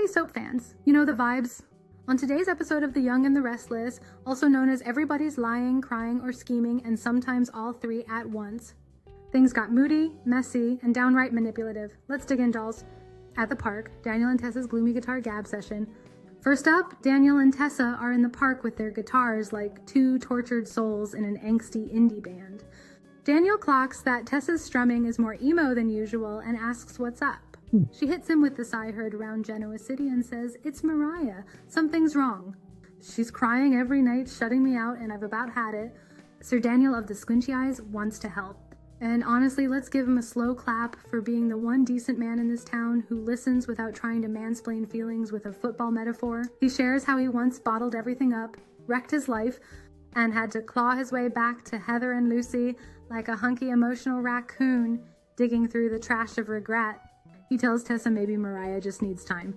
soap fans. You know the vibes. On today's episode of The Young and the Restless, also known as Everybody's Lying, Crying, or Scheming, and sometimes all three at once, things got moody, messy, and downright manipulative. Let's dig in, dolls. At the park, Daniel and Tessa's gloomy guitar gab session. First up, Daniel and Tessa are in the park with their guitars like two tortured souls in an angsty indie band. Daniel clocks that Tessa's strumming is more emo than usual and asks what's up. She hits him with the sigh heard around Genoa City and says, "It's Mariah. Something's wrong. She's crying every night, shutting me out, and I've about had it." Sir Daniel of the squinchy eyes wants to help. And honestly, let's give him a slow clap for being the one decent man in this town who listens without trying to mansplain feelings with a football metaphor. He shares how he once bottled everything up, wrecked his life, and had to claw his way back to Heather and Lucy like a hunky emotional raccoon digging through the trash of regret. He tells Tessa maybe Mariah just needs time.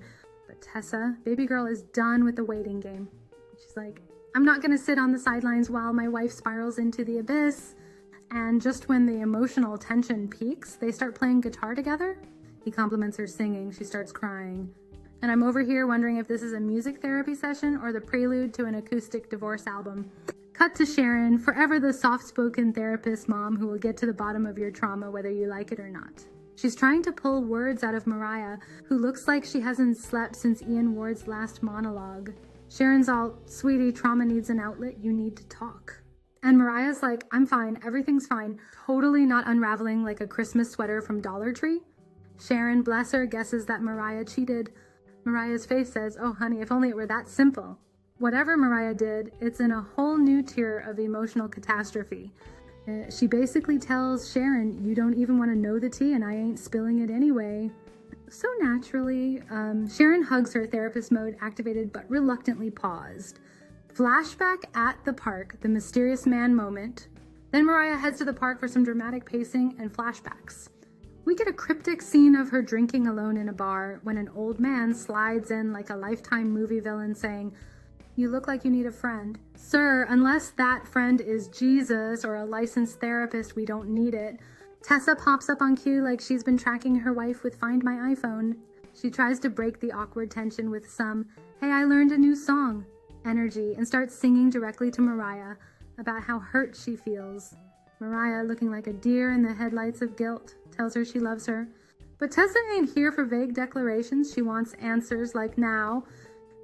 But Tessa, baby girl, is done with the waiting game. She's like, "I'm not gonna sit on the sidelines while my wife spirals into the abyss." And just when the emotional tension peaks, they start playing guitar together. He compliments her singing. She starts crying. And I'm over here wondering if this is a music therapy session or the prelude to an acoustic divorce album. Cut to Sharon, forever the soft-spoken therapist mom who will get to the bottom of your trauma whether you like it or not. She's trying to pull words out of Mariah, who looks like she hasn't slept since Ian Ward's last monologue. Sharon's all, "Sweetie, trauma needs an outlet, you need to talk." And Mariah's like, "I'm fine, everything's fine," totally not unraveling like a Christmas sweater from Dollar Tree. Sharon, bless her, guesses that Mariah cheated. Mariah's face says, "Oh honey, if only it were that simple." Whatever Mariah did, it's in a whole new tier of emotional catastrophe. She basically tells Sharon, "You don't even want to know the tea and I ain't spilling it anyway." So naturally, Sharon hugs her therapist mode activated but reluctantly paused. Flashback at the park, the mysterious man moment. Then Mariah heads to the park for some dramatic pacing and flashbacks. We get a cryptic scene of her drinking alone in a bar when an old man slides in like a Lifetime movie villain saying, "You look like you need a friend." Sir, unless that friend is Jesus or a licensed therapist, we don't need it. Tessa pops up on cue like she's been tracking her wife with Find My iPhone. She tries to break the awkward tension with some, "Hey, I learned a new song" energy and starts singing directly to Mariah about how hurt she feels. Mariah, looking like a deer in the headlights of guilt, tells her she loves her. But Tessa ain't here for vague declarations. She wants answers like now.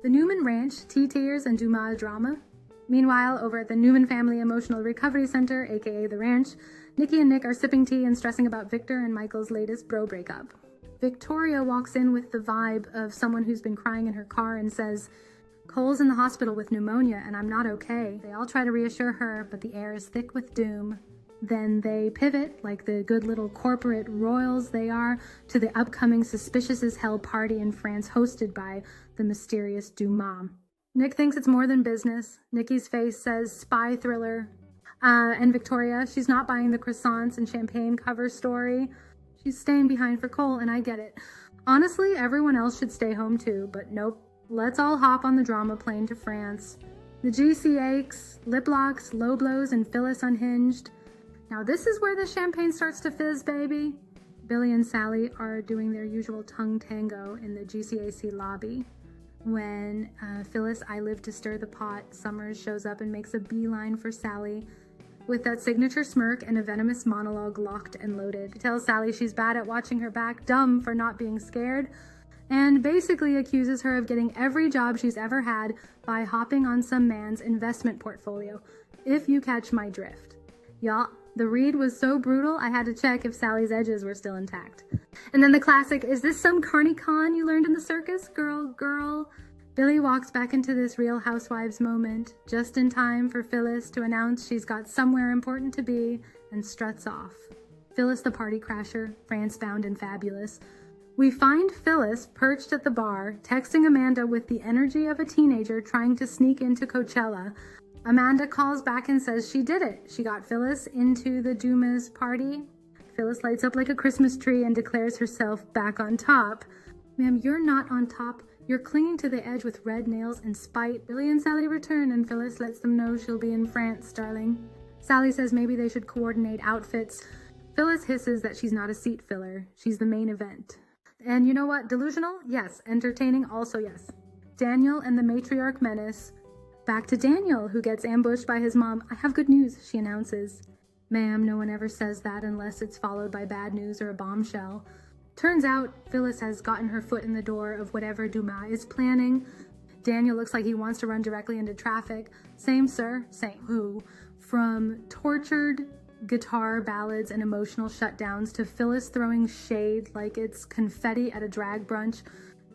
The Newman Ranch, tea tears, and Dumas drama. Meanwhile, over at the Newman Family Emotional Recovery Center, aka the ranch, Nikki and Nick are sipping tea and stressing about Victor and Michael's latest bro breakup. Victoria walks in with the vibe of someone who's been crying in her car and says, "Cole's in the hospital with pneumonia and I'm not okay." They all try to reassure her, but the air is thick with doom. Then they pivot, like the good little corporate royals they are, to the upcoming suspicious as hell party in France hosted by the mysterious Dumas. Nick thinks it's more than business. Nikki's face says spy thriller. And Victoria, she's not buying the croissants and champagne cover story. She's staying behind for Cole, and I get it. Honestly, everyone else should stay home too, but nope. Let's all hop on the drama plane to France. The GC aches, lip locks, low blows, and Phyllis unhinged. Now this is where the champagne starts to fizz, baby. Billy and Sally are doing their usual tongue tango in the GCAC lobby. When Phyllis, I live to stir the pot, Summers shows up and makes a beeline for Sally with that signature smirk and a venomous monologue locked and loaded. He tells Sally she's bad at watching her back, dumb for not being scared, and basically accuses her of getting every job she's ever had by hopping on some man's investment portfolio, if you catch my drift. Y'all, the read was so brutal, I had to check if Sally's edges were still intact. And then the classic, "Is this some carny con you learned in the circus? Girl." Billy walks back into this Real Housewives moment, just in time for Phyllis to announce she's got somewhere important to be, and struts off. Phyllis the party crasher, France-bound and fabulous. We find Phyllis perched at the bar, texting Amanda with the energy of a teenager trying to sneak into Coachella. Amanda calls back and says she did it. She got Phyllis into the Dumas party. Phyllis lights up like a Christmas tree and declares herself back on top. "Ma'am, you're not on top. You're clinging to the edge with red nails and spite." Billy and Sally return and Phyllis lets them know she'll be in France, darling. Sally says maybe they should coordinate outfits. Phyllis hisses that she's not a seat filler. She's the main event. And you know what? Delusional? Yes. Entertaining? Also yes. Daniel and the matriarch menace. Back to Daniel, who gets ambushed by his mom. I have good news, she announces. Ma'am, no one ever says that unless it's followed by bad news or a bombshell. Turns out, Phyllis has gotten her foot in the door of whatever Dumas is planning. Daniel looks like he wants to run directly into traffic. Same, sir. Same. Who? From tortured guitar ballads and emotional shutdowns to Phyllis throwing shade like it's confetti at a drag brunch,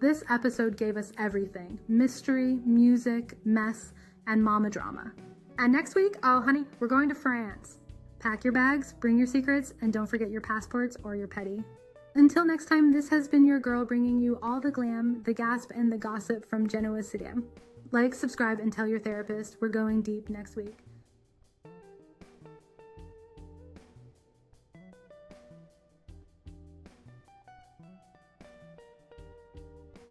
this episode gave us everything. Mystery, music, mess, and mama drama. And next week, oh honey, we're going to France. Pack your bags, bring your secrets, and don't forget your passports or your petty. Until next time, this has been your girl bringing you all the glam, the gasp, and the gossip from Genoa City. Like, subscribe, and tell your therapist we're going deep next week.